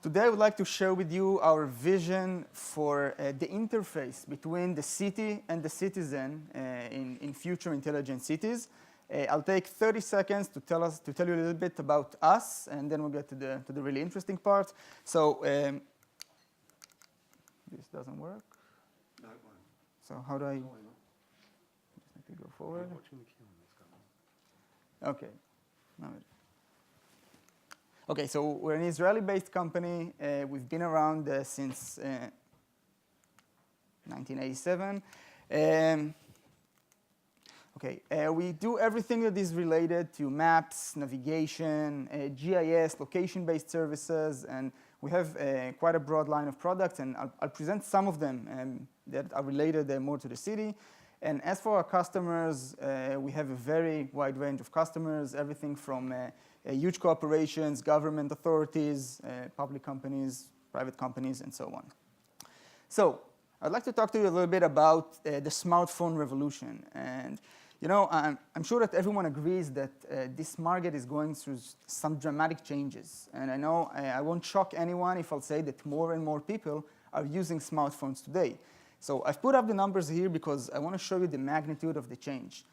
Today I would like to share with you our vision for the interface between the city and the citizen in future intelligent cities. I'll take 30 seconds to tell you a little bit about us, and then we'll get to the really interesting part. So this doesn't work. No, it won't. So how do I? Just need to go forward. You're watching the camera that's going on. Okay. Now okay, so we're an Israeli-based company. We've been around since 1987. We do everything that is related to maps, navigation, GIS, location-based services, and we have quite a broad line of products, and I'll present some of them that are related more to the city. And as for our customers, we have a very wide range of customers, everything from huge corporations, government authorities, public companies, private companies, and so on. So I'd like to talk to you a little bit about the smartphone revolution. And you know, I'm sure that everyone agrees that this market is going through some dramatic changes. And I know I won't shock anyone if I'll say that more and more people are using smartphones today. So I've put up the numbers here because I want to show you the magnitude of the change.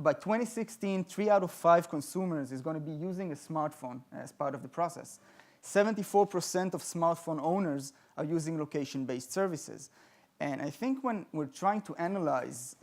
By 2016, 3 out of 5 consumers is going to be using a smartphone as part of the process. 74% of smartphone owners are using location-based services. And I think when we're trying to analyze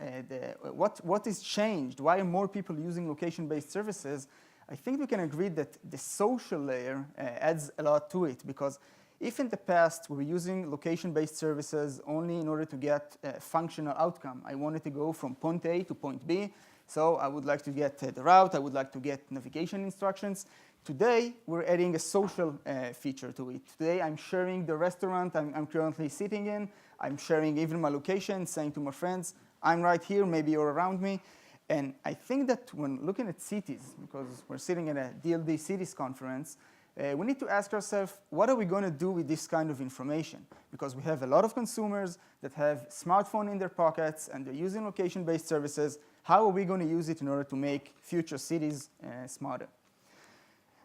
what is changed, why are more people using location-based services, I think we can agree that the social layer adds a lot to it. Because if in the past we were using location-based services only in order to get a functional outcome, I wanted to go from point A to point B, so I would like to get the route, I would like to get navigation instructions. Today, we're adding a social feature to it. Today, I'm sharing the restaurant I'm currently sitting in. I'm sharing even my location, saying to my friends, I'm right here, maybe you're around me. And I think that when looking at cities, because we're sitting at a DLDcities conference, we need to ask ourselves, what are we going to do with this kind of information? Because we have a lot of consumers that have smartphone in their pockets and they're using location-based services. How are we going to use it in order to make future cities smarter?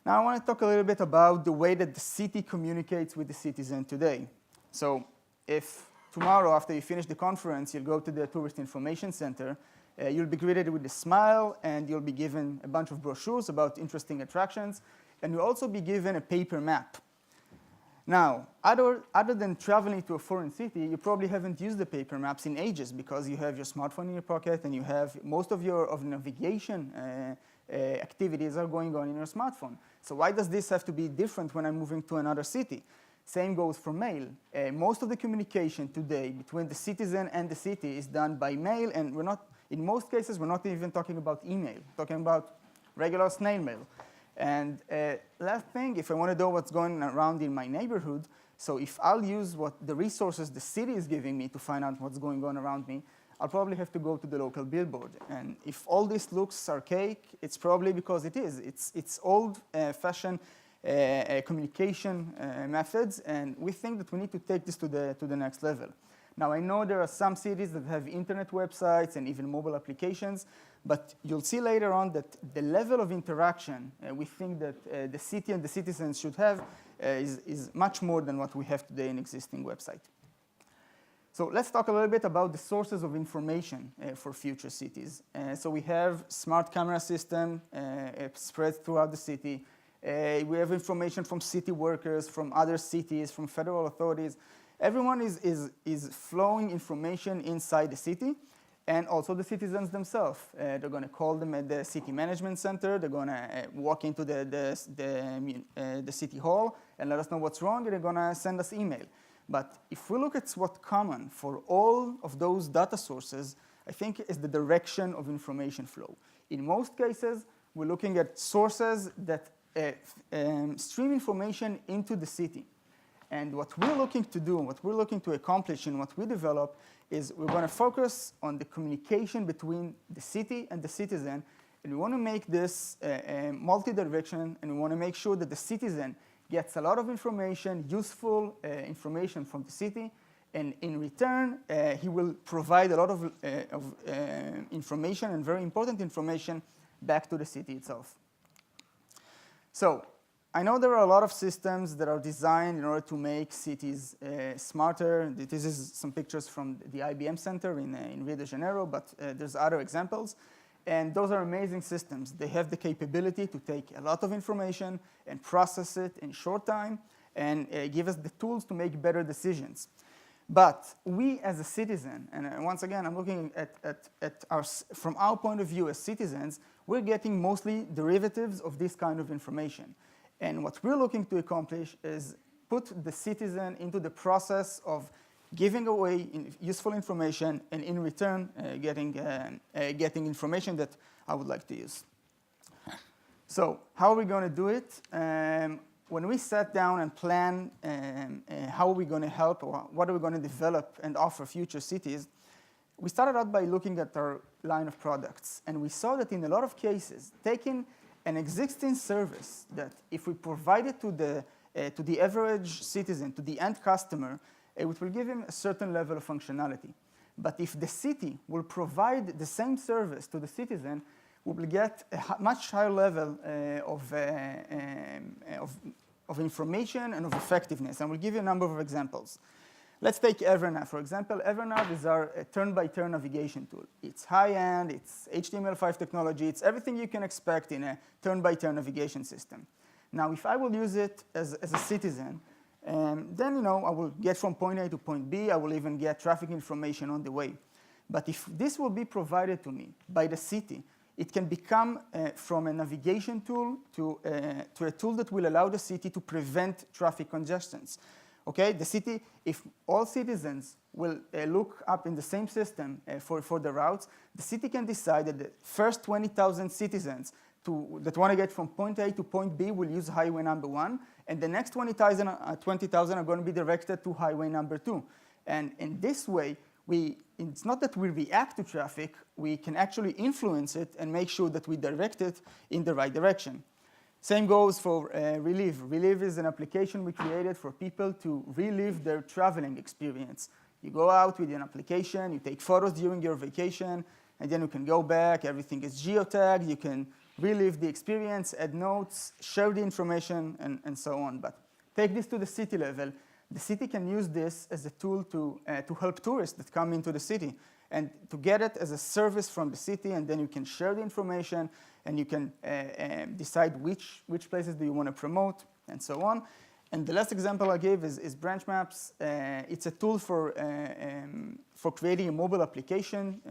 Now I want to talk a little bit about the way that the city communicates with the citizen today. So if tomorrow after you finish the conference, you'll go to the Tourist Information Center, you'll be greeted with a smile and you'll be given a bunch of brochures about interesting attractions, and you'll also be given a paper map. Now, other than traveling to a foreign city, you probably haven't used the paper maps in ages because you have your smartphone in your pocket and you have most of your navigation activities are going on in your smartphone. So why does this have to be different when I'm moving to another city? Same goes for mail. Most of the communication today between the citizen and the city is done by mail, and in most cases, we're not even talking about email, we're talking about regular snail mail. And last thing, if I want to know what's going around in my neighborhood, so if I'll use what the resources the city is giving me to find out what's going on around me, I'll probably have to go to the local billboard. And if all this looks archaic, it's probably because it is. It's old-fashioned communication methods, and we think that we need to take this to the next level. Now, I know there are some cities that have internet websites and even mobile applications, but you'll see later on that the level of interaction we think that the city and the citizens should have is much more than what we have today in existing website. So let's talk a little bit about the sources of information for future cities. So we have smart camera system spread throughout the city. We have information from city workers, from other cities, from federal authorities. Everyone is flowing information inside the city, and also the citizens themselves. They're going to call them at the city management center. They're going to walk into the city hall and let us know what's wrong, and they're going to send us email. But if we look at what's common for all of those data sources, I think is the direction of information flow. In most cases, we're looking at sources that stream information into the city. And what we're looking to do, what we're looking to accomplish in what we develop is we're going to focus on the communication between the city and the citizen. And we want to make this multi-direction, and we want to make sure that the citizen gets a lot of information, useful information from the city. And in return, he will provide a lot of information, and very important information, back to the city itself. So I know there are a lot of systems that are designed in order to make cities smarter. This is some pictures from the IBM Center in Rio de Janeiro, but there's other examples. And those are amazing systems. They have the capability to take a lot of information and process it in short time and give us the tools to make better decisions. But we as a citizen, and once again, I'm looking from our point of view as citizens, we're getting mostly derivatives of this kind of information. And what we're looking to accomplish is put the citizen into the process of giving away useful information and in return getting information that I would like to use. So how are we going to do it? When we sat down and plan how are we going to help or what are we going to develop and offer future cities, we started out by looking at our line of products. And we saw that in a lot of cases, taking an existing service that if we provide it to the average citizen, to the end customer, it will give him a certain level of functionality. But if the city will provide the same service to the citizen, we will get a much higher level of information and of effectiveness. And we'll give you a number of examples. Let's take Evernav, for example. Evernav is our turn-by-turn navigation tool. It's high-end, it's HTML5 technology, it's everything you can expect in a turn-by-turn navigation system. Now, if I will use it as a citizen, then I will get from point A to point B. I will even get traffic information on the way. But if this will be provided to me by the city, it can become from a navigation tool to a tool that will allow the city to prevent traffic congestions. Okay, the city, if all citizens will look up in the same system for the routes, the city can decide that the first 20,000 citizens that want to get from point A to point B will use highway number 1, and the next 20,000 are going to be directed to highway number 2. And in this way, it's not that we react to traffic, we can actually influence it and make sure that we direct it in the right direction. Same goes for Relive. Relive is an application we created for people to relive their traveling experience. You go out with an application, you take photos during your vacation, and then you can go back, everything is geotagged, you can relive the experience, add notes, share the information, and so on. But take this to the city level. The city can use this as a tool to help tourists that come into the city and to get it as a service from the city, and then you can share the information and you can decide which places do you want to promote and so on. And the last example I gave is Branch Maps. It's a tool for creating a mobile application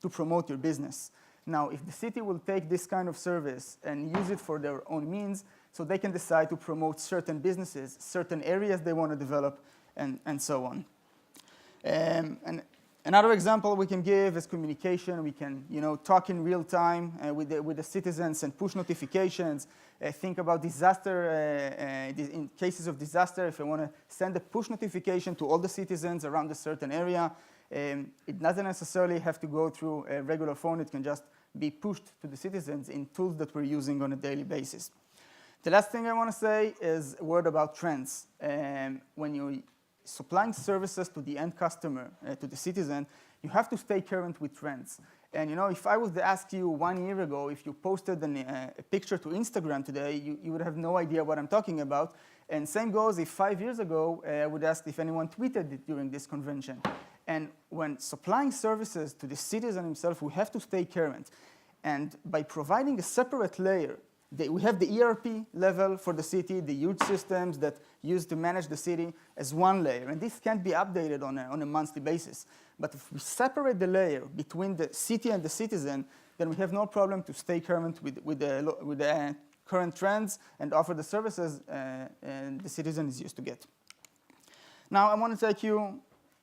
to promote your business. Now, if the city will take this kind of service and use it for their own means, so they can decide to promote certain businesses, certain areas they want to develop, and so on. And another example we can give is communication. We can, talk in real time with the citizens and push notifications. Think about disaster. In cases of disaster, if I want to send a push notification to all the citizens around a certain area, it doesn't necessarily have to go through a regular phone. It can just be pushed to the citizens in tools that we're using on a daily basis. The last thing I want to say is a word about trends. When you're supplying services to the end customer, to the citizen, you have to stay current with trends. And if I was to ask you 1 year ago, if you posted a picture to Instagram today, you would have no idea what I'm talking about. And same goes if 5 years ago, I would ask if anyone tweeted it during this convention. And when supplying services to the citizen himself, we have to stay current. And by providing a separate layer, we have the ERP level for the city, the huge systems that used to manage the city as one layer. And this can't be updated on a monthly basis. But if we separate the layer between the city and the citizen, then we have no problem to stay current with the current trends and offer the services the citizen is used to get. Now, I want to take you,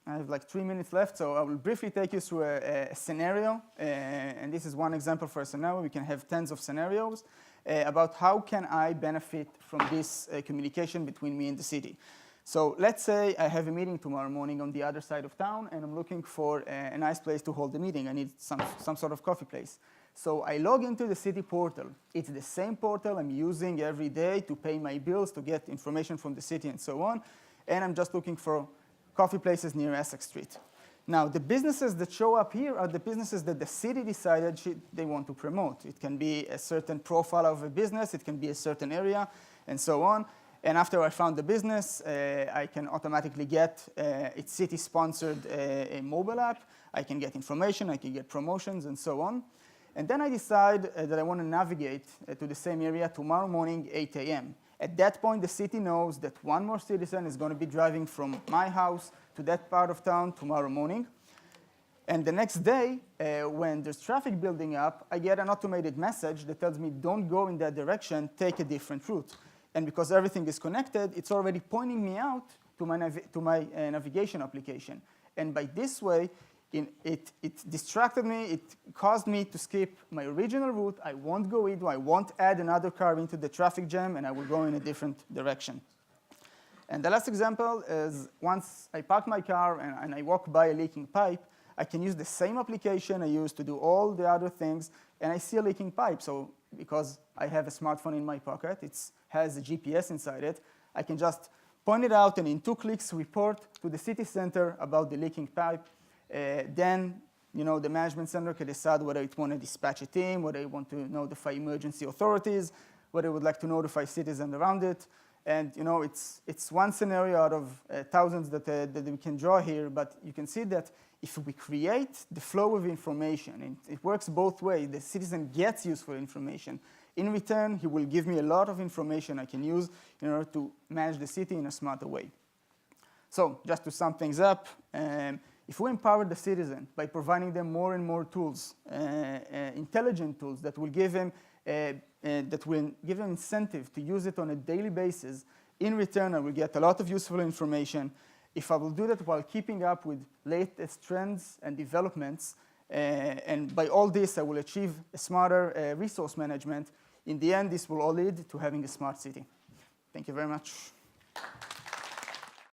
I have like 3 minutes left, so I will briefly take you through a scenario. And this is one example for a scenario. We can have tens of scenarios about how can I benefit from this communication between me and the city. So let's say I have a meeting tomorrow morning on the other side of town, and I'm looking for a nice place to hold the meeting. I need some sort of coffee place. So I log into the city portal. It's the same portal I'm using every day to pay my bills, to get information from the city, and so on. And I'm just looking for coffee places near Essex Street. Now, the businesses that show up here are the businesses that the city decided they want to promote. It can be a certain profile of a business, it can be a certain area, and so on. And after I found the business, I can automatically get its city-sponsored a mobile app. I can get information, I can get promotions, and so on. And then I decide that I want to navigate to the same area tomorrow morning, 8 a.m. At that point, the city knows that one more citizen is going to be driving from my house to that part of town tomorrow morning. And the next day, when there's traffic building up, I get an automated message that tells me, don't go in that direction, take a different route. And because everything is connected, it's already pointing me out to my navigation application. And by this way, it distracted me, it caused me to skip my original route. I won't go into, I won't add another car into the traffic jam, and I will go in a different direction. And the last example is once I park my car and I walk by a leaking pipe, I can use the same application I use to do all the other things, and I see a leaking pipe. So because I have a smartphone in my pocket, it has a GPS inside it, I can just point it out and in 2 clicks report to the city center about the leaking pipe. Then the management center can decide whether it want to dispatch a team, whether it want to notify emergency authorities, whether it would like to notify citizens around it. And it's one scenario out of thousands that we can draw here, but you can see that if we create the flow of information, and it works both ways, the citizen gets useful information. In return, he will give me a lot of information I can use in order to manage the city in a smarter way. So just to sum things up, if we empower the citizen by providing them more and more tools, intelligent tools that will give him incentive to use it on a daily basis, in return I will get a lot of useful information. If I will do that while keeping up with latest trends and developments, and by all this I will achieve a smarter resource management, in the end this will all lead to having a smart city. Thank you very much.